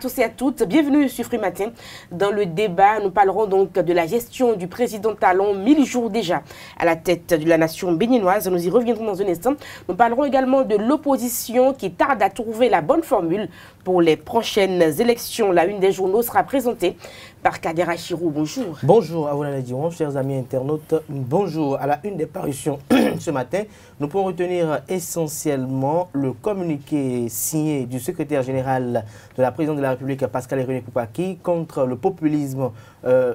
tous et à toutes, bienvenue sur Free Matin. Dans le débat, nous parlerons donc de la gestion du président Talon, 1000 jours déjà à la tête de la nation béninoise. Nous y reviendrons dans un instant. Nous parlerons également de l'opposition qui tarde à trouver la bonne formule pour les prochaines élections. La une des journaux sera présentée par Kader Achirou. Bonjour. Bonjour à vous, Diron, chers amis internautes. Bonjour. À la une des parutions ce matin, nous pouvons retenir essentiellement le communiqué signé du secrétaire général de la présidente de la République, Pascal René Koupaki, contre le populisme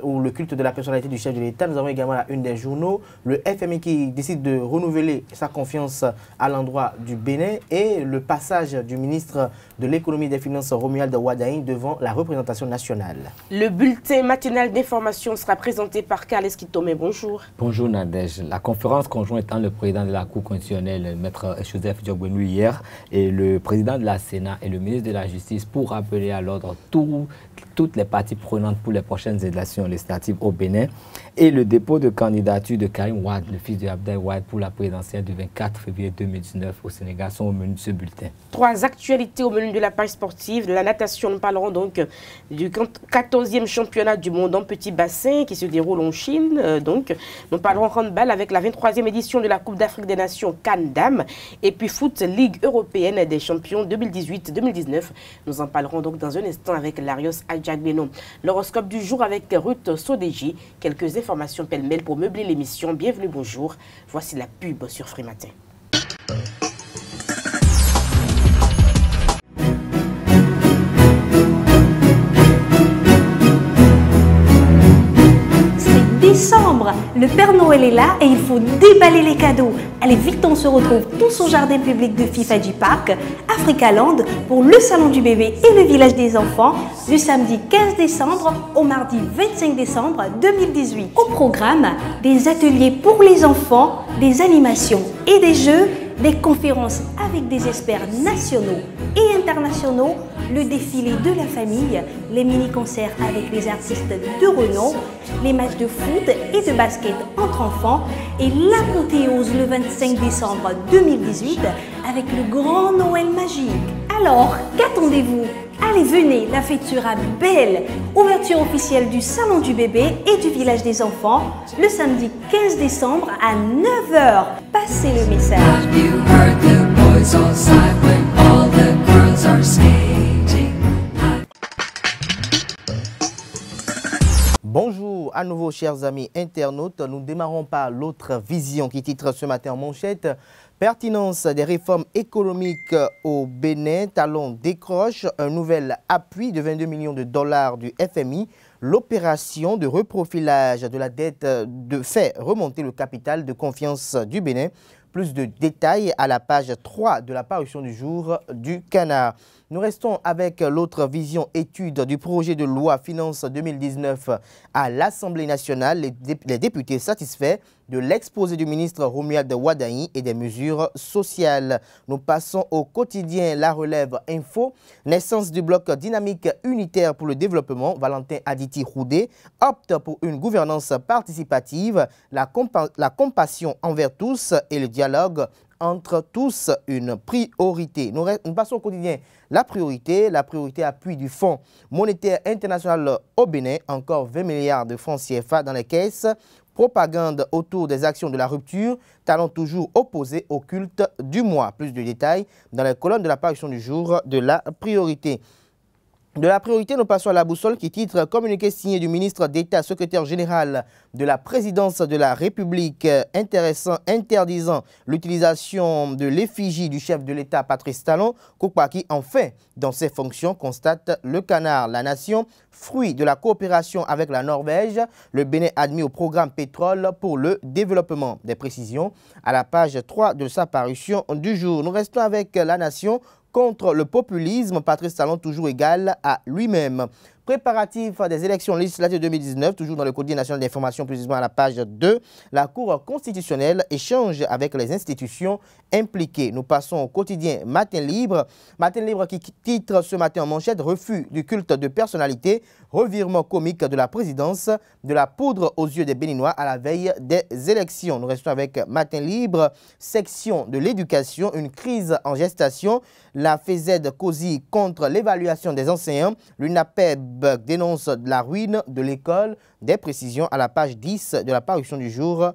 ou le culte de la personnalité du chef de l'État. Nous avons également la une des journaux, le FMI qui décide de renouveler sa confiance à l'endroit du Bénin et le passage du ministre de l'économie et des finances, Romuald Wadain, devant la représentation nationale. Le bulletin matinal d'information sera présenté par Carles Kitome. Bonjour. Bonjour Nadège. La conférence conjointe entre le président de la Cour constitutionnelle, Maître Joseph Diogbenou, hier, et le président de la Sénat et le ministre de la Justice pour rappeler à l'ordre toutes les parties prenantes pour les prochaines élections législatives au Bénin et le dépôt de candidature de Karim Wade, le fils de Abdoulaye Wade, pour la présidentielle du 24 février 2019 au Sénégal sont au menu de ce bulletin. 3 actualités au menu de la page sportive. De la natation, nous parlerons donc du 14e championnat du monde en petit bassin qui se déroule en Chine. Nous parlerons handball avec la 23e édition de la Coupe d'Afrique des Nations Cannes Dames. Et puis foot, Ligue européenne des champions 2018-2019. Nous en parlerons donc dans un instant avec Larios Adjagbeno. L'horoscope du jour avec Ruth Sodeji. Quelques informations pêle-mêle pour meubler l'émission. Bienvenue, bonjour. Voici la pub sur Free Matin. Décembre, le Père Noël est là et il faut déballer les cadeaux. Allez vite, on se retrouve tous au jardin public de Fifadji Park, Africaland, pour le salon du bébé et le village des enfants, du samedi 15 décembre au mardi 25 décembre 2018. Au programme, des ateliers pour les enfants, des animations et des jeux, des conférences avec des experts nationaux et internationaux, le défilé de la famille, les mini-concerts avec les artistes de renom, les matchs de foot et de basket entre enfants et l'apothéose le 25 décembre 2018 avec le grand Noël magique. Alors, qu'attendez-vous? Allez, venez, la fête sera belle. Ouverture officielle du Salon du bébé et du village des enfants le samedi 15 décembre à 9 h. Passez le message. Bonjour à nouveau, chers amis internautes. Nous démarrons par l'autre vision qui titre ce matin en manchette. Pertinence des réformes économiques au Bénin. Talon décroche un nouvel appui de 22 millions de dollars du FMI. L'opération de reprofilage de la dette fait remonter le capital de confiance du Bénin. Plus de détails à la page 3 de la parution du jour du Canard. Nous restons avec l'autre vision étude du projet de loi Finances 2019 à l'Assemblée nationale. Les députés satisfaits de l'exposé du ministre Romuald Wadain et des mesures sociales. Nous passons au quotidien La Relève Info. Naissance du bloc dynamique unitaire pour le développement. Valentin Aditi Roudé opte pour une gouvernance participative, la compassion envers tous et le dialogue entre tous une priorité. Nous passons au quotidien la priorité appui du Fonds monétaire international au Bénin, encore 20 milliards de francs CFA dans les caisses. Propagande autour des actions de la rupture, Talon toujours opposé au culte du mois. Plus de détails dans les colonnes de la parution du jour de la priorité. De la priorité, nous passons à la boussole qui titre « Communiqué signé du ministre d'État, secrétaire général de la présidence de la République interdisant l'utilisation de l'effigie du chef de l'État Patrice Talon, Koupaki enfin dans ses fonctions, constate le Canard. La nation, fruit de la coopération avec la Norvège, le Bénin admis au programme pétrole pour le développement. Des précisions à la page 3 de sa parution du jour. Nous restons avec la nation. Contre le populisme, Patrice Talon toujours égal à lui-même. Préparatifs des élections législatives 2019, toujours dans le quotidien national d'information, précisément à la page 2, la Cour constitutionnelle échange avec les institutions impliquées. Nous passons au quotidien Matin Libre qui titre ce matin en manchette « Refus du culte de personnalité, revirement comique de la présidence, de la poudre aux yeux des Béninois à la veille des élections. Nous restons avec Matin Libre, section de l'éducation, une crise en gestation. La FESED COSI contre l'évaluation des enseignants. L'UNAPEB dénonce la ruine de l'école. Des précisions à la page 10 de la parution du jour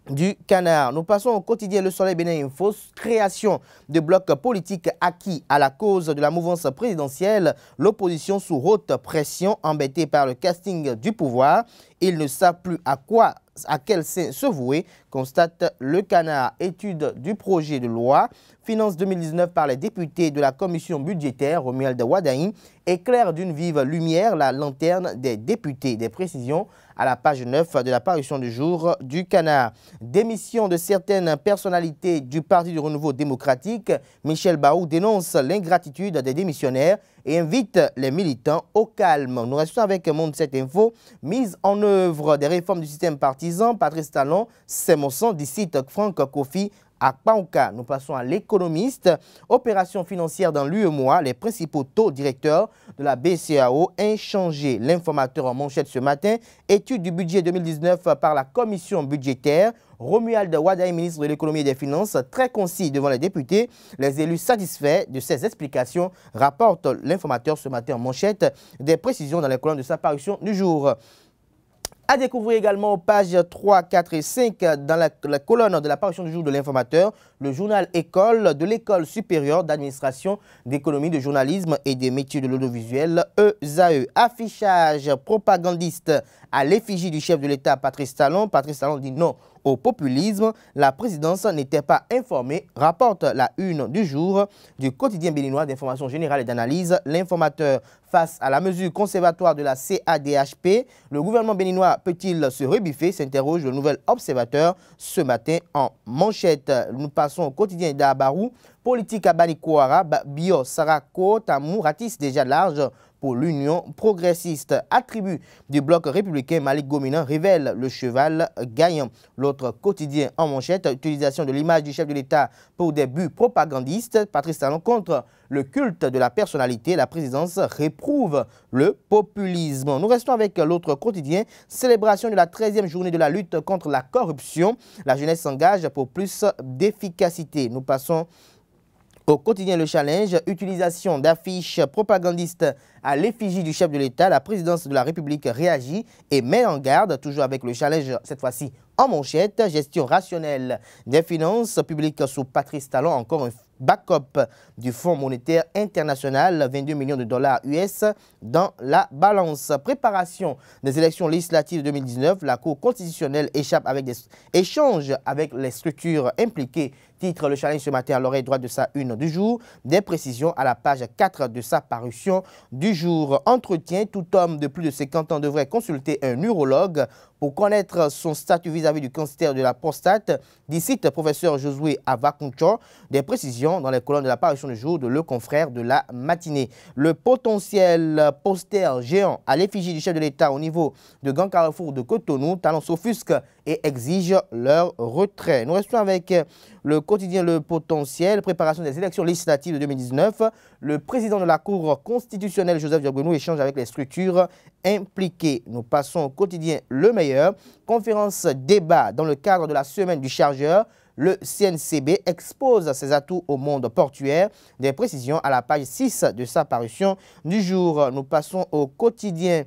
du Canard. Nous passons au quotidien Le Soleil Bénin Info. Création de blocs politiques acquis à la cause de la mouvance présidentielle. L'opposition sous haute pression, embêtée par le casting du pouvoir. Ils ne savent plus à quel sein se vouer, constate Le Canard. Étude du projet de loi, finance 2019 par les députés de la commission budgétaire, Romuald Wadaï, éclaire d'une vive lumière la lanterne des députés. Des précisions à la page 9 de la parution du jour du Canard. Démission de certaines personnalités du Parti du Renouveau démocratique. Michel Baou dénonce l'ingratitude des démissionnaires et invite les militants au calme. Nous restons avec Monde 7 Info. Mise en œuvre des réformes du système partisan. Patrice Talon, c'est mon sang, d'ici Franck Kofi à Paouka. Nous passons à l'économiste. Opération financière dans l'UEMOA. Les principaux taux directeurs de la BCEAO inchangés. L'informateur en manchette ce matin. Étude du budget 2019 par la commission budgétaire. Romuald Wadaï, ministre de l'économie et des finances, très concis devant les députés. Les élus satisfaits de ces explications, rapporte l'informateur ce matin en manchette. Des précisions dans les colonnes de sa parution du jour. À découvrir également aux pages 3, 4 et 5 dans la colonne de la parution du jour de l'informateur, le journal École de l'École supérieure d'administration, d'économie, de journalisme et des métiers de l'audiovisuel, ESAE. Affichage propagandiste à l'effigie du chef de l'État, Patrice Talon. Patrice Talon dit non au populisme. La présidence n'était pas informée, rapporte la une du jour du quotidien béninois d'information générale et d'analyse. L'informateur, face à la mesure conservatoire de la CADHP, le gouvernement béninois peut-il se rebiffer, s'interroge le nouvel observateur ce matin en manchette. Nous passons au quotidien d'Abarou. Politique à Banikouara, Bio Sarako, Tamou ratisse déjà large pour l'Union progressiste. Attribut du bloc républicain, Malik Gominan révèle le cheval gagnant. L'autre quotidien en manchette, utilisation de l'image du chef de l'État pour des buts propagandistes. Patrice Talon contre le culte de la personnalité. La présidence réprouve le populisme. Nous restons avec l'autre quotidien. Célébration de la 13e journée de la lutte contre la corruption. La jeunesse s'engage pour plus d'efficacité. Nous passons au quotidien Le Challenge, utilisation d'affiches propagandistes à l'effigie du chef de l'État. La présidence de la République réagit et met en garde, toujours avec Le Challenge, cette fois-ci en manchette. Gestion rationnelle des finances publiques sous Patrice Talon, encore un backup du Fonds monétaire international, 22 millions de dollars US dans la balance. Préparation des élections législatives 2019, la Cour constitutionnelle échappe avec des échanges avec les structures impliquées. Titre Le Challenge ce matin à l'oreille droite de sa une du jour. Des précisions à la page 4 de sa parution du jour. Entretien, tout homme de plus de 50 ans devrait consulter un urologue pour connaître son statut vis-à-vis du cancer de la prostate. D'ici, professeur Josué Avakuncho. Des précisions dans les colonnes de la parution du jour de Le Confrère de la matinée. Le potentiel poster géant à l'effigie du chef de l'État au niveau de Grand Carrefour de Cotonou. Talon s'offusque et exige leur retrait. Nous restons avec le quotidien Le Potentiel, préparation des élections législatives de 2019. Le président de la Cour constitutionnelle, Joseph Diogbenou, échange avec les structures impliquées. Nous passons au quotidien Le Meilleur. Conférence débat dans le cadre de la semaine du chargeur. Le CNCB expose ses atouts au monde portuaire. Des précisions à la page 6 de sa parution du jour. Nous passons au quotidien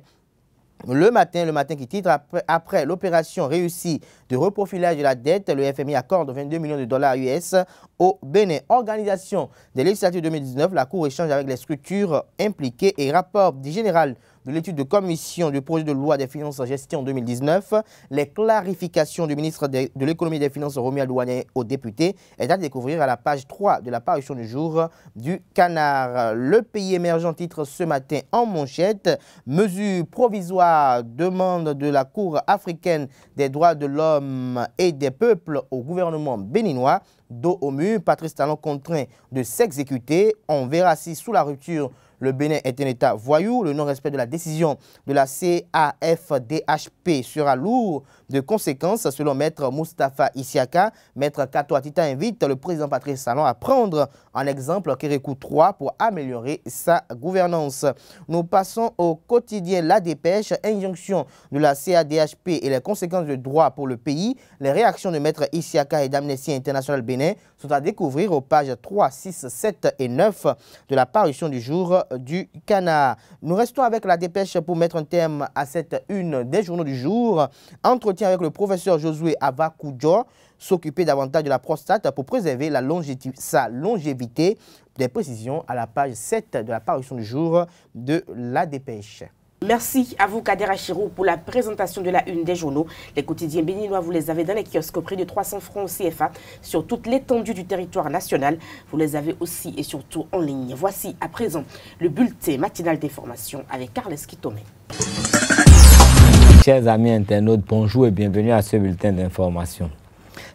le matin qui titre après l'opération réussie de reprofilage de la dette, le FMI accorde 22 millions de dollars US au Bénin. Organisation des législatives 2019, la Cour échange avec les structures impliquées et rapport général de l'étude de commission du projet de loi des finances en gestion 2019, les clarifications du ministre de l'économie et des finances Romuald Wadaï aux députés est à découvrir à la page 3 de la parution du jour du Canard. Le pays émergent titre ce matin en manchette, mesure provisoire, demande de la Cour africaine des droits de l'homme et des peuples au gouvernement béninois. dos au mur. Patrice Talon contraint de s'exécuter. On verra si sous la rupture, le Bénin est un État voyou. Le non-respect de la décision de la CAFDHP sera lourd de conséquences, selon Maître Moustapha Issiaka. Maître Kato Atita invite le président Patrice Talon à prendre en exemple Kérékou 3 pour améliorer sa gouvernance. Nous passons au quotidien La Dépêche, injonction de la CADHP et les conséquences de droit pour le pays. Les réactions de Maître Issiaka et d'Amnesty International Bénin sont à découvrir aux pages 3, 6, 7 et 9 de la parution du jour du Canard. Nous restons avec La Dépêche pour mettre un terme à cette une des journaux du jour. Entretien avec le professeur Josué Avakoudjo, s'occuper davantage de la prostate pour préserver sa longévité. Des précisions à la page 7 de la parution du jour de La Dépêche. Merci à vous, Kader Achirou, pour la présentation de la une des journaux. Les quotidiens béninois, vous les avez dans les kiosques au prix de 300 francs CFA sur toute l'étendue du territoire national. Vous les avez aussi et surtout en ligne. Voici à présent le bulletin matinal d'information avec Carles Kitomé. Chers amis internautes, bonjour et bienvenue à ce bulletin d'information.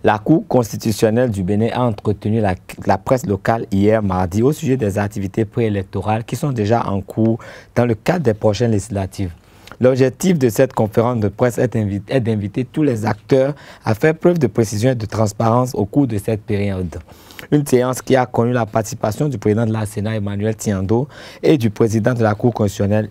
La Cour constitutionnelle du Bénin a entretenu la presse locale hier mardi au sujet des activités préélectorales qui sont déjà en cours dans le cadre des prochaines législatives. L'objectif de cette conférence de presse est d'inviter tous les acteurs à faire preuve de précision et de transparence au cours de cette période. Une séance qui a connu la participation du président de la Sénat, Emmanuel Tiando, et du président de la Cour constitutionnelle,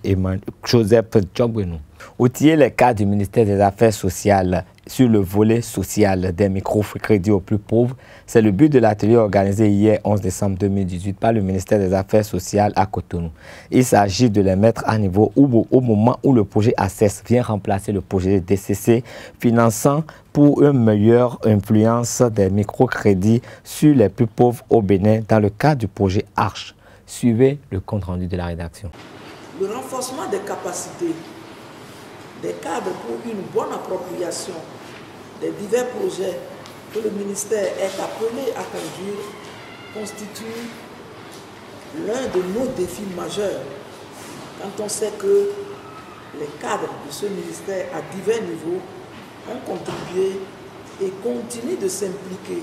Joseph Djogbenou. Outiller les cadres du ministère des Affaires sociales sur le volet social des microcrédits aux plus pauvres, c'est le but de l'atelier organisé hier 11 décembre 2018 par le ministère des Affaires sociales à Cotonou. Il s'agit de les mettre à niveau au moment où le projet ACES vient remplacer le projet DCC, finançant pour une meilleure influence des microcrédits sur les plus pauvres au Bénin dans le cadre du projet ARCHE. Suivez le compte rendu de la rédaction. Le renforcement des capacités des cadres pour une bonne appropriation des divers projets que le ministère est appelé à conduire constitue l'un de nos défis majeurs quand on sait que les cadres de ce ministère à divers niveaux ont contribué et continuent de s'impliquer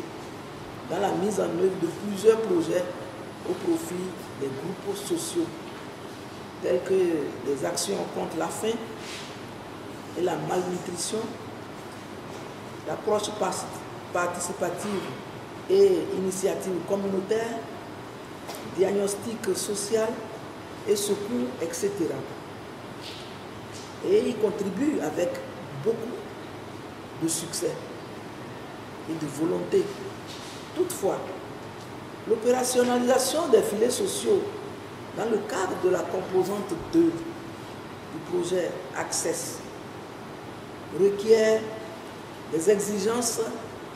dans la mise en œuvre de plusieurs projets au profit des groupes sociaux tels que les actions contre la faim et la malnutrition, l'approche participative et initiative communautaire, diagnostic social et secours, etc. Et il contribue avec beaucoup de succès et de volonté. Toutefois, l'opérationnalisation des filets sociaux dans le cadre de la composante 2 du projet ACCESS requiert des exigences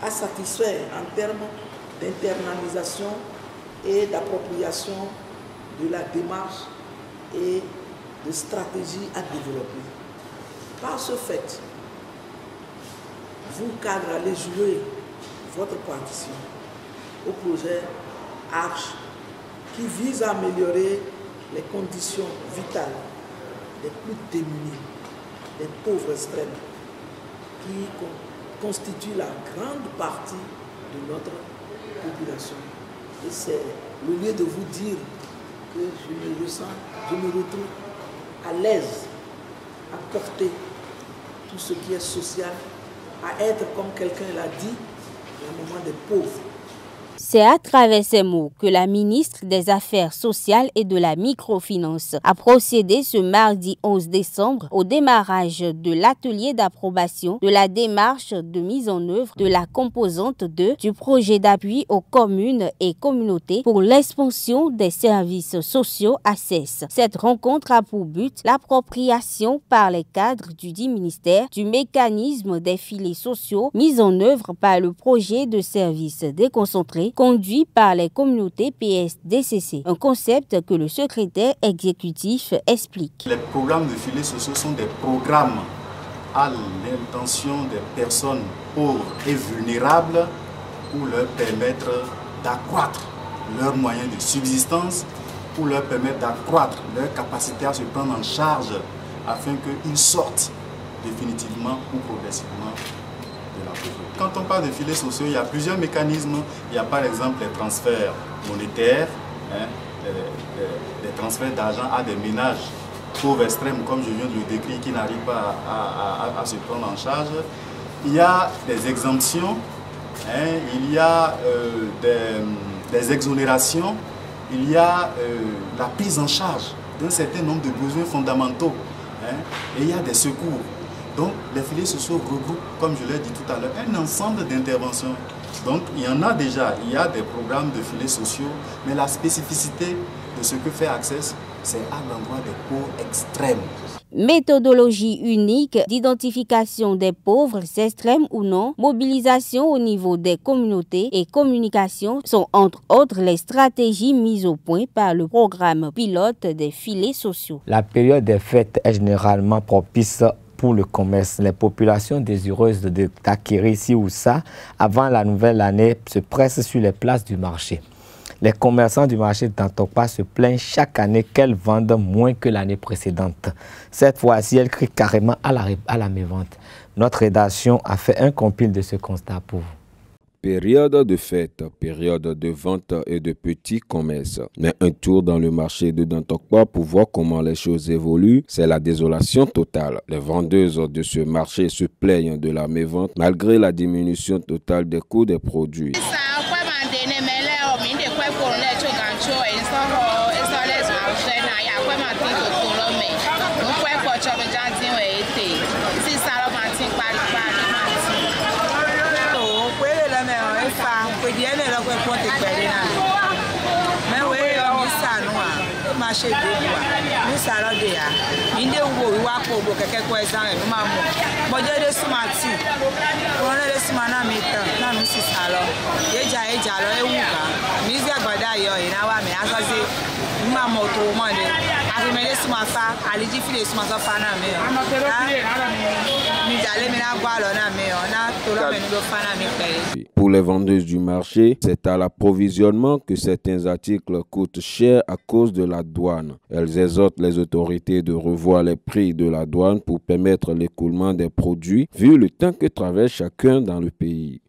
à satisfaire en termes d'internalisation et d'appropriation de la démarche et de stratégie à développer. Par ce fait, vous cadres allez jouer votre partition au projet ARCHE qui vise à améliorer les conditions vitales des plus démunis, des pauvres extrêmes, qui constituent la grande partie de notre population. Et c'est le lieu de vous dire que je me retrouve à l'aise à porter tout ce qui est social, à être, comme quelqu'un l'a dit, au moment des pauvres. C'est à travers ces mots que la ministre des Affaires sociales et de la microfinance a procédé ce mardi 11 décembre au démarrage de l'atelier d'approbation de la démarche de mise en œuvre de la composante 2 du projet d'appui aux communes et communautés pour l'expansion des services sociaux ACCESS. Cette rencontre a pour but l'appropriation par les cadres du dit ministère du mécanisme des filets sociaux mis en œuvre par le projet de services déconcentrés conduit par les communautés PSDCC, un concept que le secrétaire exécutif explique. Les programmes de filets sociaux sont des programmes à l'intention des personnes pauvres et vulnérables pour leur permettre d'accroître leurs moyens de subsistance, pour leur permettre d'accroître leur capacité à se prendre en charge afin qu'ils sortent définitivement ou progressivement de la pauvreté. Quand on parle de filets sociaux, il y a plusieurs mécanismes. Il y a par exemple les transferts monétaires, les transferts d'argent à des ménages pauvres extrêmes, comme je viens de le décrire, qui n'arrivent pas à se prendre en charge. Il y a des exemptions, il y a des exonérations, il y a la prise en charge d'un certain nombre de besoins fondamentaux, et il y a des secours. Donc les filets sociaux regroupent, comme je l'ai dit tout à l'heure, un ensemble d'interventions. Donc il y en a déjà, il y a des programmes de filets sociaux, mais la spécificité de ce que fait Access, c'est à l'endroit des pauvres extrêmes. Méthodologie unique d'identification des pauvres, extrêmes ou non, mobilisation au niveau des communautés et communication sont entre autres les stratégies mises au point par le programme pilote des filets sociaux. La période des fêtes est généralement propice pour le commerce. Les populations désireuses d'acquérir ci ou ça avant la nouvelle année se pressent sur les places du marché. Les commerçants du marché d'Antokpa se plaignent chaque année qu'elles vendent moins que l'année précédente. Cette fois-ci, elles crient carrément à la mévente. Notre rédaction a fait un compil de ce constat pour vous. Période de fête, période de vente et de petits commerces. Mais un tour dans le marché de Dantokpa pour voir comment les choses évoluent, c'est la désolation totale. Les vendeuses de ce marché se plaignent de la mévente malgré la diminution totale des coûts des produits. Pour les vendeuses du marché, c'est à l'approvisionnement que certains articles coûtent cher à cause de la douane. Elles exhortent les autorités de revoir les prix de la douane pour permettre l'écoulement des produits, vu le temps que traverse chacun dans le pays.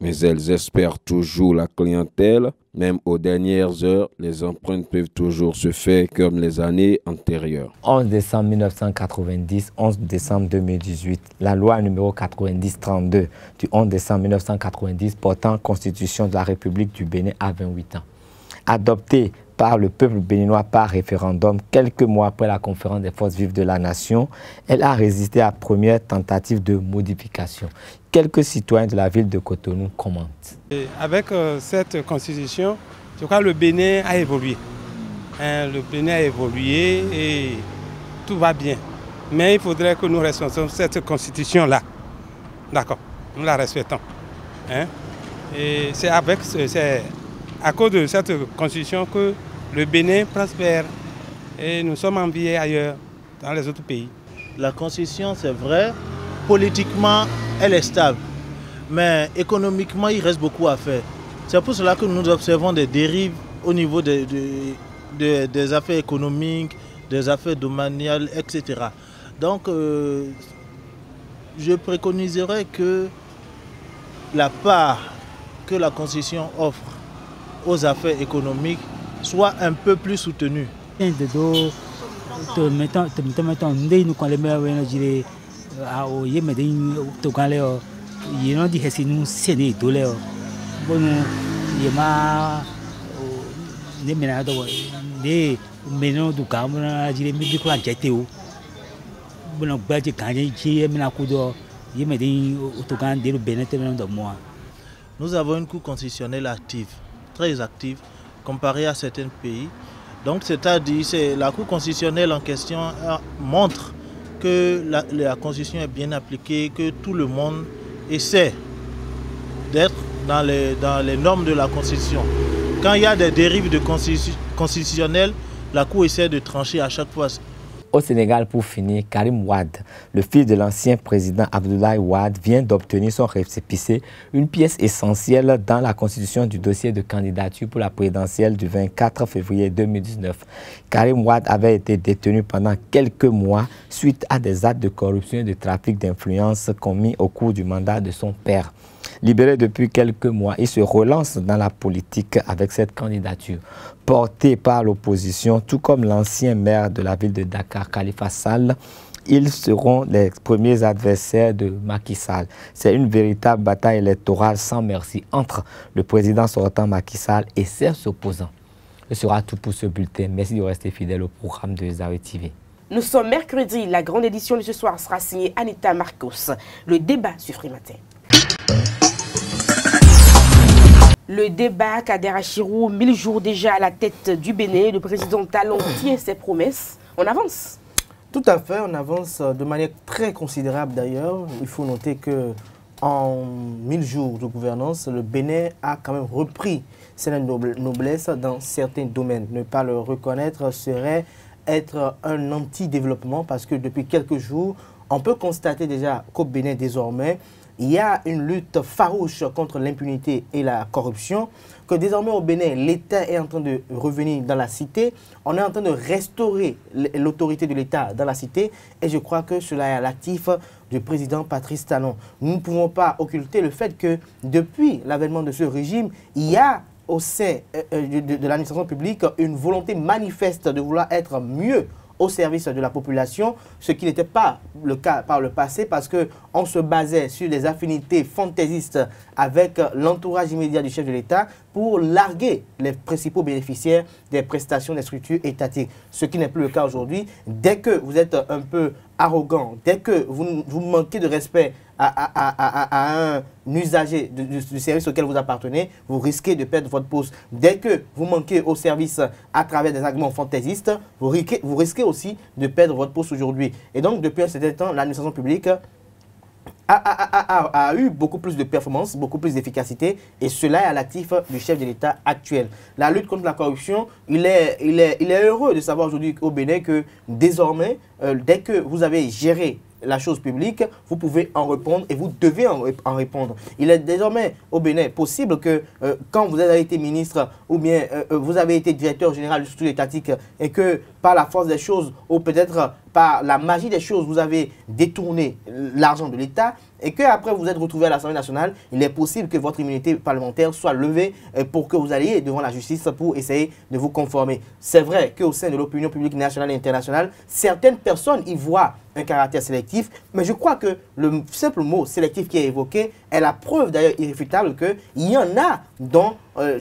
Mais elles espèrent toujours la clientèle. Même aux dernières heures, les empreintes peuvent toujours se faire comme les années antérieures. 11 décembre 1990, 11 décembre 2018, la loi numéro 90-32 du 11 décembre 1990 portant Constitution de la République du Bénin à 28 ans. Adoptée par le peuple béninois par référendum quelques mois après la conférence des forces vives de la nation, elle a résisté à la première tentative de modification. Quelques citoyens de la ville de Cotonou commentent. Avec cette constitution, je crois que le Bénin a évolué. Le Bénin a évolué et tout va bien. Mais il faudrait que nous respections cette constitution-là. D'accord, nous la respectons. Et c'est à cause de cette constitution que le Bénin prospère et nous sommes enviés ailleurs, dans les autres pays. La constitution, c'est vrai, politiquement, elle est stable. Mais économiquement, il reste beaucoup à faire. C'est pour cela que nous observons des dérives au niveau des affaires économiques, des affaires domaniales, etc. Donc, je préconiserais que la part que la Constitution offre aux affaires économiques soit un peu plus soutenue. Nous avons une Cour constitutionnelle active, très active, comparée à certains pays. Donc, c'est-à-dire que la Cour constitutionnelle en question montre que la Constitution est bien appliquée, que tout le monde essaie d'être dans les normes de la Constitution. Quand il y a des dérives constitutionnelles, la Cour essaie de trancher à chaque fois. Au Sénégal, pour finir, Karim Wade, le fils de l'ancien président Abdoulaye Wade, vient d'obtenir son récépissé, une pièce essentielle dans la constitution du dossier de candidature pour la présidentielle du 24 février 2019. Karim Wade avait été détenu pendant quelques mois suite à des actes de corruption et de trafic d'influence commis au cours du mandat de son père. Libéré depuis quelques mois, il se relance dans la politique avec cette candidature. Porté par l'opposition, tout comme l'ancien maire de la ville de Dakar, Khalifa Sall, ils seront les premiers adversaires de Macky Sall. C'est une véritable bataille électorale sans merci entre le président sortant Macky Sall et ses opposants. Ce sera tout pour ce bulletin. Merci de rester fidèle au programme de Zawi TV. Nous sommes mercredi. La grande édition de ce soir sera signée Anita Marcos. Le débat sur Frimatin. Le débat, Kader Achirou, 1000 jours déjà à la tête du Bénin. Le président Talon tient ses promesses. On avance. Tout à fait, on avance de manière très considérable d'ailleurs. Il faut noter que en 1000 jours de gouvernance, le Bénin a quand même repris sa noblesse dans certains domaines. Ne pas le reconnaître serait être un anti-développement parce que depuis quelques jours, on peut constater déjà qu'au Bénin désormais, il y a une lutte farouche contre l'impunité et la corruption, que désormais au Bénin, l'État est en train de revenir dans la cité. On est en train de restaurer l'autorité de l'État dans la cité et je crois que cela est à l'actif du président Patrice Talon. Nous ne pouvons pas occulter le fait que depuis l'avènement de ce régime, il y a au sein de l'administration publique une volonté manifeste de vouloir être mieux au service de la population, ce qui n'était pas le cas par le passé parce qu'on se basait sur des affinités fantaisistes avec l'entourage immédiat du chef de l'État pour larguer les principaux bénéficiaires des prestations des structures étatiques. Ce qui n'est plus le cas aujourd'hui. Dès que vous êtes un peu arrogant, dès que vous manquez de respect à un usager du service auquel vous appartenez, vous risquez de perdre votre poste. Dès que vous manquez au service à travers des arguments fantaisistes, vous risquez aussi de perdre votre poste aujourd'hui. Et donc, depuis un certain temps, l'administration publique a eu beaucoup plus de performance, beaucoup plus d'efficacité et cela est à l'actif du chef de l'État actuel. La lutte contre la corruption, il est heureux de savoir aujourd'hui au Bénin que désormais, dès que vous avez géré la chose publique, vous pouvez en répondre et vous devez en répondre. Il est désormais au Bénin possible que quand vous avez été ministre ou bien vous avez été directeur général du structure étatique et que par la force des choses ou peut-être par la magie des choses, vous avez détourné l'argent de l'État et qu'après vous êtes retrouvé à l'Assemblée nationale, il est possible que votre immunité parlementaire soit levée pour que vous alliez devant la justice pour essayer de vous conformer. C'est vrai qu'au sein de l'opinion publique nationale et internationale, certaines personnes y voient un caractère sélectif, mais je crois que le simple mot sélectif qui est évoqué est la preuve d'ailleurs irréfutable qu'il y en a dont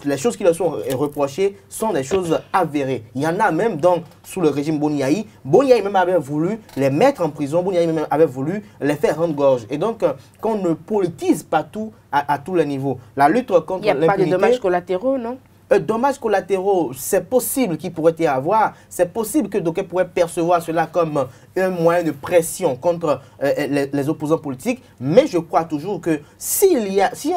les choses qui leur sont reprochées sont des choses avérées. Il y en a même donc sous le régime Boniaï. Boniaï même avait voulu les mettre en prison, Boniaï même avait voulu les faire rendre gorge. Et donc qu'on ne politise pas tout à tous les niveaux. La lutte contre l'impunité... Il n'y a pas de dommages collatéraux, non? Dommages collatéraux, c'est possible qu'il pourrait y avoir, c'est possible que d'aucuns pourraient percevoir cela comme un moyen de pression contre les opposants politiques, mais je crois toujours que si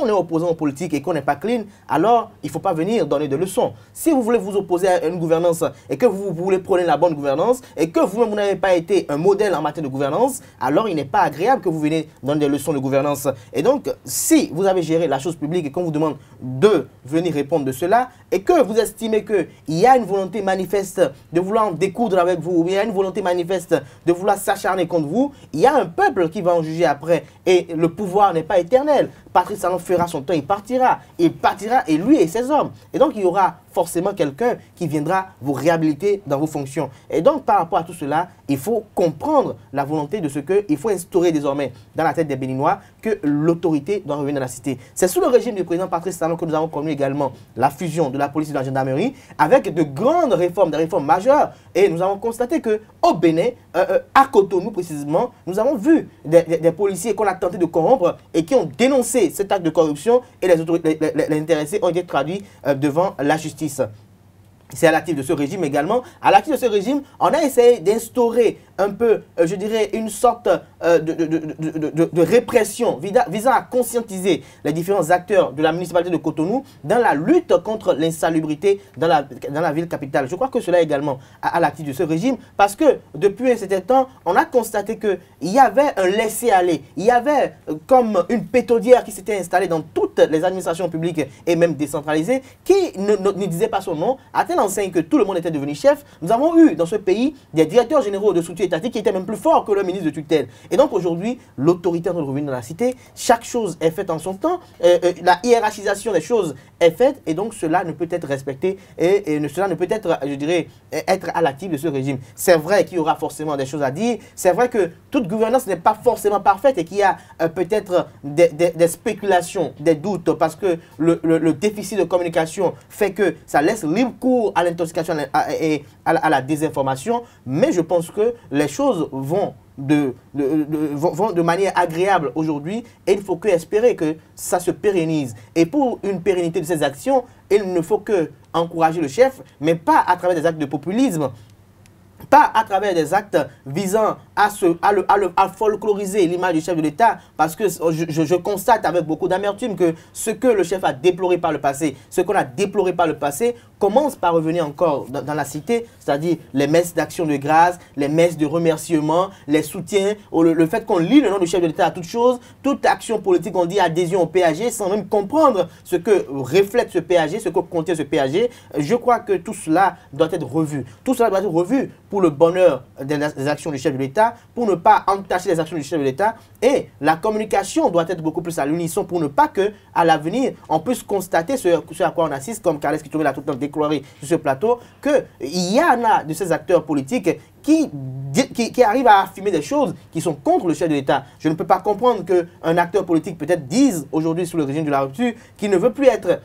on est opposant aux politiques et qu'on n'est pas clean, alors il ne faut pas venir donner des leçons. Si vous voulez vous opposer à une gouvernance et que vous voulez prôner la bonne gouvernance et que vous-même vous n'avez pas été un modèle en matière de gouvernance, alors il n'est pas agréable que vous veniez donner des leçons de gouvernance. Et donc, si vous avez géré la chose publique et qu'on vous demande de venir répondre de cela, et que vous estimez qu'il y a une volonté manifeste de vouloir en découdre avec vous, ou il y a une volonté manifeste de vouloir s'acharner contre vous, il y a un peuple qui va en juger après. Et le pouvoir n'est pas éternel. Patrice Talon fera son temps, il partira et lui et ses hommes. Et donc il y aura forcément quelqu'un qui viendra vous réhabiliter dans vos fonctions. Et donc, par rapport à tout cela, il faut comprendre la volonté de ce qu'il faut instaurer désormais dans la tête des Béninois que l'autorité doit revenir dans la cité. C'est sous le régime du président Patrice Talon que nous avons connu également la fusion de la police et de la gendarmerie avec de grandes réformes, des réformes majeures. Et nous avons constaté qu'au Bénin, à Cotonou précisément, nous avons vu des policiers qu'on a tenté de corrompre et qui ont dénoncé cet acte de corruption et les intéressés ont été traduits devant la justice. C'est à l'actif de ce régime également. À l'actif de ce régime, on a essayé d'instaurer un peu, je dirais, une sorte de répression visant à conscientiser les différents acteurs de la municipalité de Cotonou dans la lutte contre l'insalubrité dans la ville capitale. Je crois que cela est également à l'actif de ce régime parce que depuis un certain temps, on a constaté qu'il y avait un laisser-aller. Il y avait comme une pétaudière qui s'était installée dans toutes les administrations publiques et même décentralisées qui ne disait pas son nom, à tel enseigne que tout le monde était devenu chef. Nous avons eu dans ce pays des directeurs généraux de soutien étatique qui étaient même plus forts que le ministre de tutelle. Et donc aujourd'hui, l'autorité est revenue dans la cité. Chaque chose est faite en son temps. La hiérarchisation des choses est faite et donc cela ne peut être respecté et cela ne peut être, je dirais, être à l'actif de ce régime. C'est vrai qu'il y aura forcément des choses à dire. C'est vrai que toute gouvernance n'est pas forcément parfaite et qu'il y a peut-être des spéculations, des doutes parce que le déficit de communication fait que ça laisse libre cours à l'intoxication et à la désinformation, mais je pense que les choses vont de manière agréable aujourd'hui et il faut que espérer que ça se pérennise. Et pour une pérennité de ces actions, il ne faut que encourager le chef, mais pas à travers des actes de populisme, pas à travers des actes visant à folkloriser l'image du chef de l'État, parce que je constate avec beaucoup d'amertume que ce que le chef a déploré par le passé, ce qu'on a déploré par le passé, commence par revenir encore dans la cité, c'est-à-dire les messes d'action de grâce, les messes de remerciement, les soutiens, le fait qu'on lit le nom du chef de l'État à toute chose, toute action politique, on dit adhésion au PAG, sans même comprendre ce que reflète ce PAG, ce que contient ce PAG. Je crois que tout cela doit être revu. Tout cela doit être revu pour le bonheur des actions du chef de l'État, pour ne pas entacher les actions du chef de l'État. Et la communication doit être beaucoup plus à l'unisson pour ne pas qu'à l'avenir, on puisse constater ce à quoi on assiste, comme Carles Kitomé l'a tout le temps déclaré sur ce plateau, qu'il y en a de ces acteurs politiques qui arrivent à affirmer des choses qui sont contre le chef de l'État. Je ne peux pas comprendre qu'un acteur politique peut-être dise aujourd'hui sous le régime de la rupture qu'il ne veut plus être,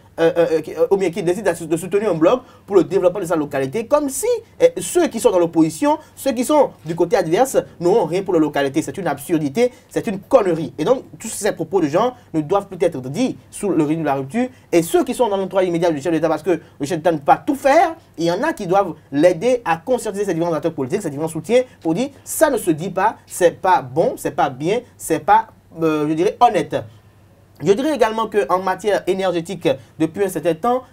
ou bien qu'il décide de soutenir un bloc pour le développement de sa localité, comme si ceux qui sont dans l'opposition, ceux qui sont du côté adverse, n'auront rien pour la localité. C'est une absurdité, c'est une connerie. Et donc, tous ces propos de gens ne doivent plus être dits sous le régime de la rupture. Et ceux qui sont dans l'entourage immédiat du chef de l'État, parce que le chef de l'État ne peut pas tout faire, il y en a qui doivent l'aider à conscientiser ces différents acteurs politiques, ces différents soutiens, pour dire ça ne se dit pas, c'est pas bon, c'est pas bien, c'est pas, je dirais, honnête. Je dirais également qu'en matière énergétique, depuis un certain temps,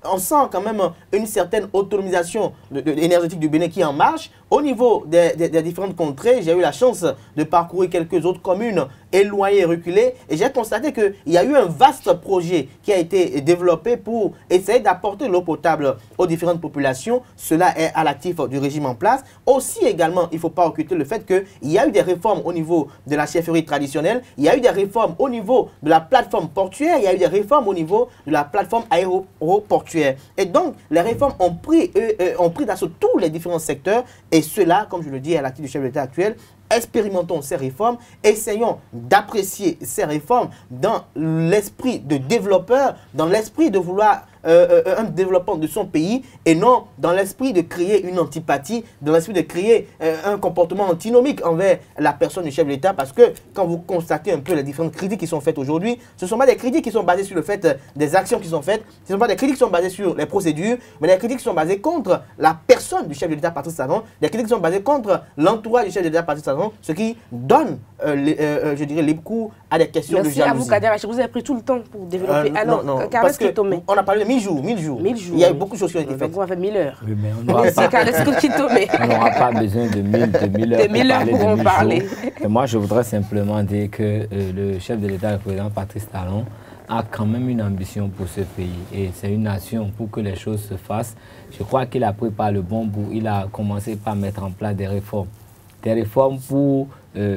on sent quand même une certaine autonomisation énergétique du Bénin qui est en marche. Au niveau des différentes contrées, j'ai eu la chance de parcourir quelques autres communes éloignées et reculées. Et j'ai constaté qu'il y a eu un vaste projet qui a été développé pour essayer d'apporter l'eau potable aux différentes populations. Cela est à l'actif du régime en place. Aussi également, il ne faut pas occulter le fait qu'il y a eu des réformes au niveau de la chefferie traditionnelle. Il y a eu des réformes au niveau de la plateforme portuaire. Il y a eu des réformes au niveau de la plateforme aéroportuaire. Et donc, les réformes ont pris d'assaut tous les différents secteurs. Et cela, comme je le dis, à l'actif du chef de l'État actuel, expérimentons ces réformes, essayons d'apprécier ces réformes dans l'esprit de développeur, dans l'esprit de vouloir un développement de son pays et non dans l'esprit de créer une antipathie, dans l'esprit de créer un comportement antinomique envers la personne du chef de l'État, parce que quand vous constatez un peu les différentes critiques qui sont faites aujourd'hui, ce ne sont pas des critiques qui sont basées sur le fait des actions qui sont faites, ce ne sont pas des critiques qui sont basées sur les procédures, mais des critiques qui sont basées contre la personne du chef de l'État Patrice Talon, des critiques qui sont basées contre l'entourage du chef de l'État Patrice Talon, ce qui donne, je dirais, libre cours à des questions de jalousie. Merci à vous, Kader Haché. Vous avez pris tout le temps pour développer. Alors, non, parce qu'on a parlé de 1000 jours. 1000 jours. Il y a eu beaucoup de choses qui ont été faites. Donc, on a fait 1000 heures. Oui, mais on n'aura pas besoin de 1000 heures pour en parler. Et moi, je voudrais simplement dire que le chef de l'État, le président Patrice Talon, a quand même une ambition pour ce pays. Et c'est une nation pour que les choses se fassent. Je crois qu'il a pris par le bon bout. Il a commencé par mettre en place des réformes. Des réformes pour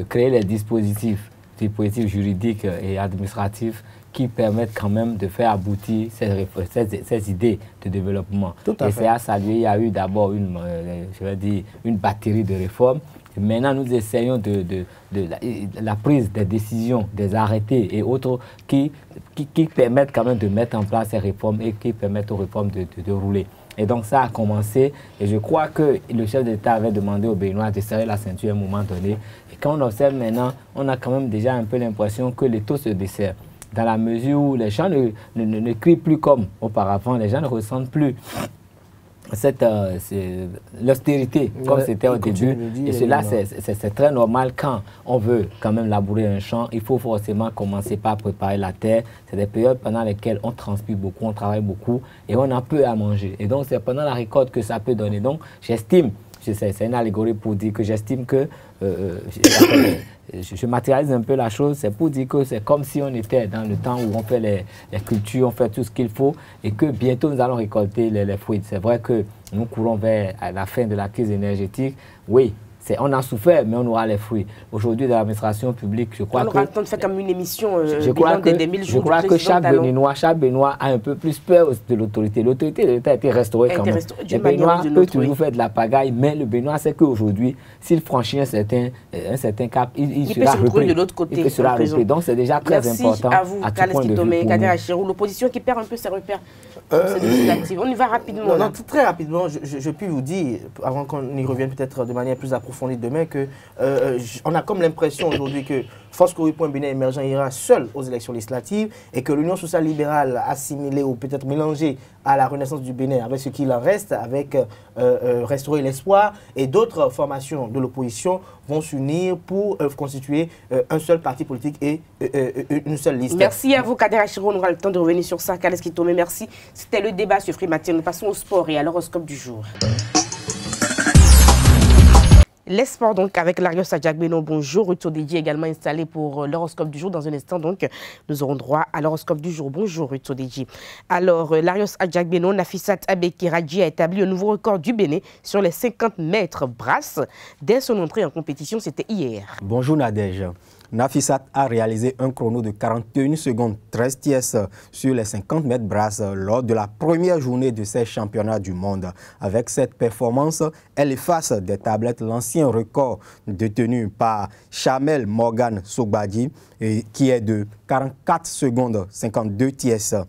créer les dispositifs juridiques et administratifs qui permettent quand même de faire aboutir ces idées de développement. Et c'est à saluer, il y a eu d'abord une batterie de réformes. Maintenant, nous essayons de la prise des décisions, des arrêtés et autres qui permettent quand même de mettre en place ces réformes et qui permettent aux réformes de rouler. Et donc ça a commencé et je crois que le chef d'État avait demandé aux Béninois de serrer la ceinture à un moment donné. Et quand on observe maintenant, on a quand même déjà un peu l'impression que les taux se desserrent. Dans la mesure où les gens ne crient plus comme auparavant, les gens ne ressentent plus l'austérité comme c'était au début. Et cela, c'est très normal quand on veut quand même labourer un champ. Il faut forcément commencer par préparer la terre. C'est des périodes pendant lesquelles on transpire beaucoup, on travaille beaucoup et on a peu à manger. Et donc, c'est pendant la récolte que ça peut donner. Donc, j'estime, c'est une allégorie pour dire que j'estime que je matérialise un peu la chose, c'est pour dire que c'est comme si on était dans le temps où on fait les cultures, on fait tout ce qu'il faut et que bientôt nous allons récolter les fruits. C'est vrai que nous courons vers la fin de la crise énergétique. Oui, on a souffert, mais on aura les fruits. Aujourd'hui, dans l'administration publique, je crois que... On aura le temps de faire comme une émission je crois que chaque Béninois a un peu plus peur de l'autorité. L'autorité de l'État a été restaurée quand même. Le Béninois peut toujours faire de la pagaille, mais le Béninois sait qu'aujourd'hui, s'il franchit un certain cap, il sera repris. De l'autre côté. Il sera repris. Donc, c'est déjà très important. Merci à vous, Kales Kitome, Kader Achirou. L'opposition qui perd un peu ses repères. On y va rapidement. Non, très rapidement, je puis vous dire, avant qu'on y revienne peut-être de manière plus approfondie demain, que on a comme l'impression aujourd'hui que Force Corée.Bénin Bénin émergent ira seul aux élections législatives et que l'Union sociale libérale assimilée ou peut-être mélangée à la Renaissance du Bénin avec ce qu'il en reste, avec Restaurer l'espoir et d'autres formations de l'opposition vont s'unir pour constituer un seul parti politique et une seule liste. Merci à vous, Kader Achirou. On aura le temps de revenir sur ça. Kales Kitome, merci. C'était le débat sur Free Matin. Nous passons au sport et à l'horoscope du jour. Les sports donc avec Larios Adjagbeno, bonjour. Ruth Sodedji également installé pour l'horoscope du jour. Dans un instant donc, nous aurons droit à l'horoscope du jour. Bonjour Ruth Sodedji. Alors, Larios Adjagbeno, Nafissat Abekiraji a établi un nouveau record du Bénin sur les 50 mètres brasse. Dès son entrée en compétition, c'était hier. Bonjour Nadège. Nafissat a réalisé un chrono de 41 secondes 13 tiers sur les 50 mètres brasse lors de la première journée de ces championnats du monde. Avec cette performance, elle efface des tablettes l'ancien record détenu par Chamel Morgan Sogbadi qui est de 44 secondes 52 tiers.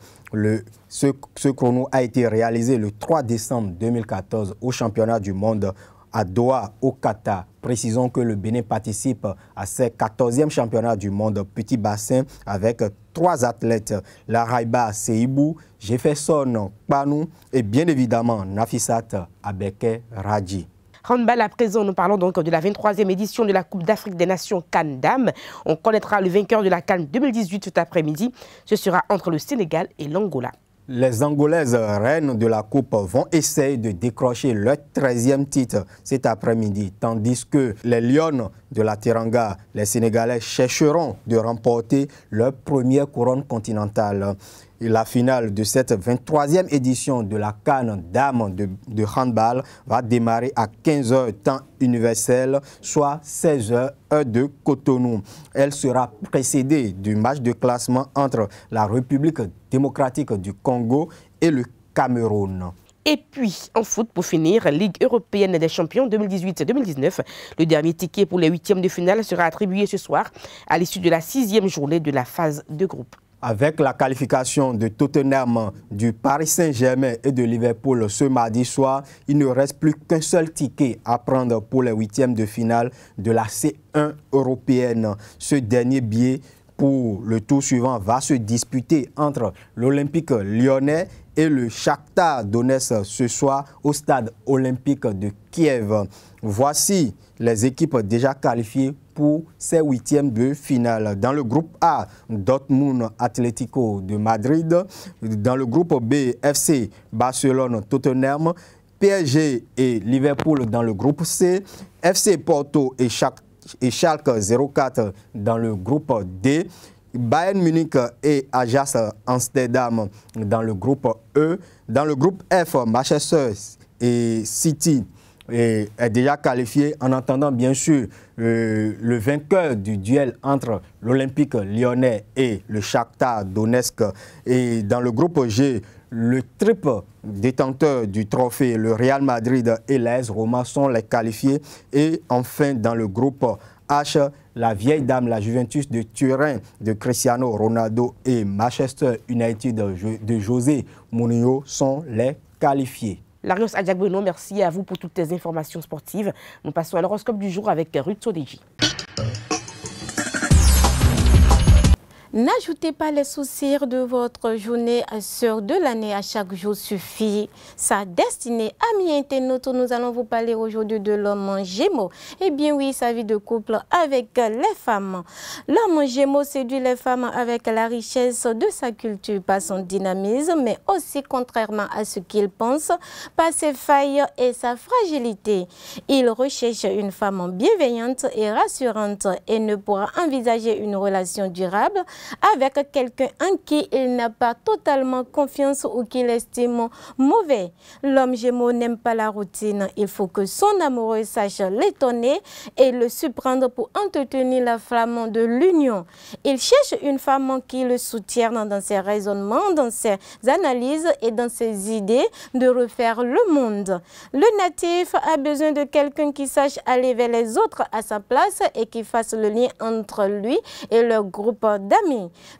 Ce chrono a été réalisé le 3 décembre 2014 au championnat du monde à Doha, au Qatar. Précisons que le Bénin participe à ses 14e championnats du monde petit bassin avec 3 athlètes, Laraiba Seibou, Jefferson Kpanou et bien évidemment Nafissat Abeke Radji. Handball à présent, nous parlons donc de la 23e édition de la Coupe d'Afrique des Nations CAN Dames. On connaîtra le vainqueur de la CAN 2018 cet après-midi. Ce sera entre le Sénégal et l'Angola. Les Angolaises reines de la Coupe vont essayer de décrocher leur 13e titre cet après-midi, tandis que les Lions de la Teranga, les Sénégalais, chercheront de remporter leur première couronne continentale. Et la finale de cette 23e édition de la CAN Dames de handball va démarrer à 15h temps universel, soit 16h heure de Cotonou. Elle sera précédée du match de classement entre la République démocratique du Congo et le Cameroun. Et puis, en foot, pour finir, Ligue européenne des champions 2018-2019. Le dernier ticket pour les 8e de finale sera attribué ce soir à l'issue de la 6e journée de la phase de groupe. Avec la qualification de Tottenham, du Paris Saint-Germain et de Liverpool ce mardi soir, il ne reste plus qu'un seul ticket à prendre pour les 8e de finale de la C1 européenne. Ce dernier billet pour le tour suivant va se disputer entre l'Olympique lyonnais et le Shakhtar Donetsk ce soir au stade olympique de Kiev. Voici les équipes déjà qualifiées pour ces 8e de finale. Dans le groupe A, Dortmund Atlético de Madrid. Dans le groupe B, FC Barcelone Tottenham. PSG et Liverpool dans le groupe C. FC Porto et Schalke 04 dans le groupe D. Bayern Munich et Ajax Amsterdam dans le groupe E. Dans le groupe F, Manchester et City est déjà qualifié en attendant bien sûr le vainqueur du duel entre l'Olympique lyonnais et le Shakhtar Donetsk. Et dans le groupe G, le triple détenteur du trophée, le Real Madrid et l'AS Roma sont les qualifiés. Et enfin, dans le groupe H, la vieille dame, la Juventus de Turin de Cristiano Ronaldo et Manchester United de José Mourinho sont les qualifiés. Larios Adjak-Bruno, merci à vous pour toutes les informations sportives. Nous passons à l'horoscope du jour avec Ruth Sodeji. N'ajoutez pas les soucis de votre journée à ceux de l'année. À chaque jour suffit sa destinée. Amis internautes, nous allons vous parler aujourd'hui de l'homme Gémeaux. Eh bien oui, sa vie de couple avec les femmes. L'homme Gémeaux séduit les femmes avec la richesse de sa culture, par son dynamisme, mais aussi, contrairement à ce qu'il pense, par ses failles et sa fragilité. Il recherche une femme bienveillante et rassurante et ne pourra envisager une relation durable avec quelqu'un en qui il n'a pas totalement confiance ou qu'il estime mauvais. L'homme Gémeaux n'aime pas la routine. Il faut que son amoureux sache l'étonner et le surprendre pour entretenir la flamme de l'union. Il cherche une femme qui le soutienne dans ses raisonnements, dans ses analyses et dans ses idées de refaire le monde. Le natif a besoin de quelqu'un qui sache aller vers les autres à sa place et qui fasse le lien entre lui et leur groupe d'amis.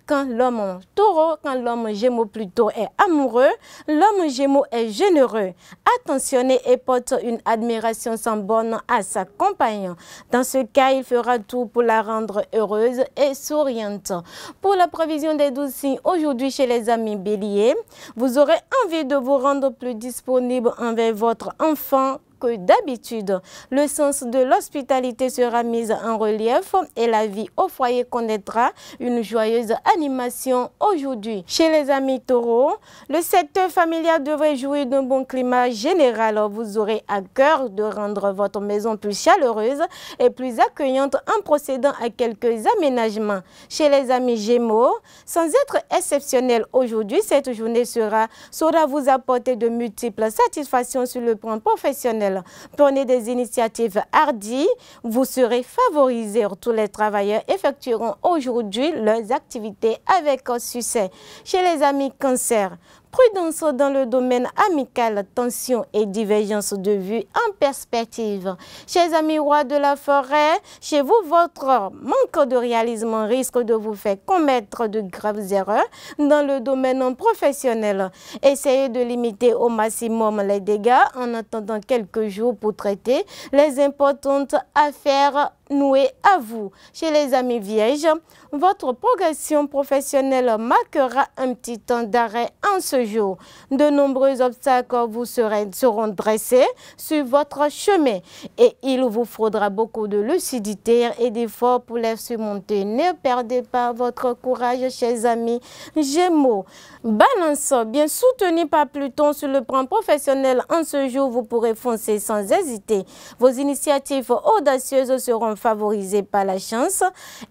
Quand l'homme taureau, quand l'homme Gémeaux plutôt est amoureux, l'homme Gémeaux est généreux, attentionné et porte une admiration sans borne à sa compagne. Dans ce cas, il fera tout pour la rendre heureuse et souriante. Pour la prévision des 12 signes aujourd'hui chez les amis béliers, vous aurez envie de vous rendre plus disponible envers votre enfant que d'habitude. Le sens de l'hospitalité sera mis en relief et la vie au foyer connaîtra une joyeuse animation aujourd'hui. Chez les amis taureaux, le secteur familial devrait jouir d'un bon climat général. Vous aurez à cœur de rendre votre maison plus chaleureuse et plus accueillante en procédant à quelques aménagements. Chez les amis gémeaux, sans être exceptionnel aujourd'hui, cette journée saura vous apporter de multiples satisfactions sur le plan professionnel. Prenez des initiatives hardies, vous serez favorisés. Tous les travailleurs effectueront aujourd'hui leurs activités avec succès. Chez les amis cancer, prudence dans le domaine amical, tension et divergence de vue en perspective. Chers amis rois de la forêt, chez vous, votre manque de réalisme risque de vous faire commettre de graves erreurs dans le domaine professionnel. Essayez de limiter au maximum les dégâts en attendant quelques jours pour traiter les importantes affaires nouées à vous. Chez les amis vierges, votre progression professionnelle marquera un petit temps d'arrêt en ce jour. De nombreux obstacles vous seront dressés sur votre chemin et il vous faudra beaucoup de lucidité et d'efforts pour les surmonter. Ne perdez pas votre courage, chers amis Gémeaux. Balance, bien soutenu par Pluton sur le plan professionnel, en ce jour, vous pourrez foncer sans hésiter. Vos initiatives audacieuses seront favorisées par la chance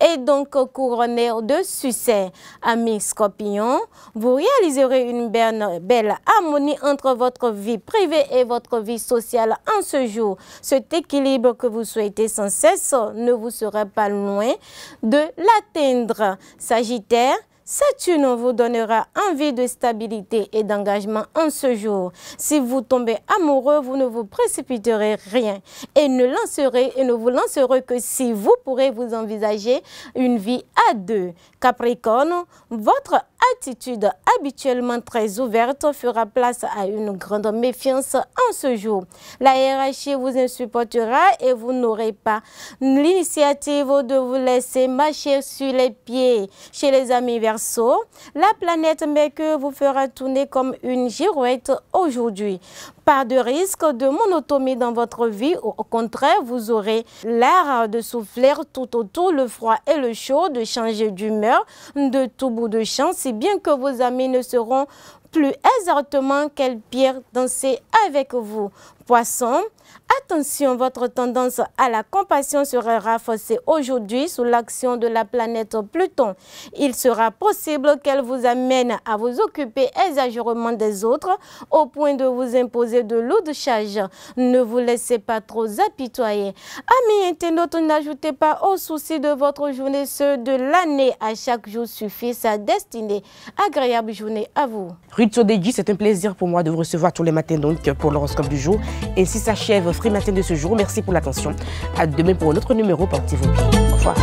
et donc couronnées de succès. Amis Scorpion, vous réaliserez une belle harmonie entre votre vie privée et votre vie sociale en ce jour. Cet équilibre que vous souhaitez sans cesse ne vous sera pas loin de l'atteindre. Sagittaire, Saturne vous donnera envie de stabilité et d'engagement en ce jour. Si vous tombez amoureux, vous ne vous précipiterez rien et ne vous lancerez que si vous pourrez vous envisager une vie à deux. Capricorne, votre attitude habituellement très ouverte fera place à une grande méfiance en ce jour. La hiérarchie vous insupportera et vous n'aurez pas l'initiative de vous laisser marcher sur les pieds. Chez les amis Verseau, la planète Mercure vous fera tourner comme une girouette aujourd'hui. Pas de risque de monotonie dans votre vie, au contraire, vous aurez l'air de souffler tout autour, le froid et le chaud, de changer d'humeur de tout bout de champ, si bien que vos amis ne seront plus exactement quel pire danser avec vous. Poisson, Attention, votre tendance à la compassion sera renforcée aujourd'hui sous l'action de la planète Pluton. Il sera possible qu'elle vous amène à vous occuper exagérément des autres au point de vous imposer de lourdes charges. Ne vous laissez pas trop apitoyer. Amis internautes, n'ajoutez pas aux soucis de votre journée ceux de l'année. À chaque jour suffit sa destinée. Agréable journée à vous. Ruth Sodeji, c'est un plaisir pour moi de vous recevoir tous les matins donc pour l'horoscope du jour. Ainsi s'achève Free Matin de ce jour. Merci pour l'attention. À demain pour un autre numéro. Portez-vous bien. Au revoir.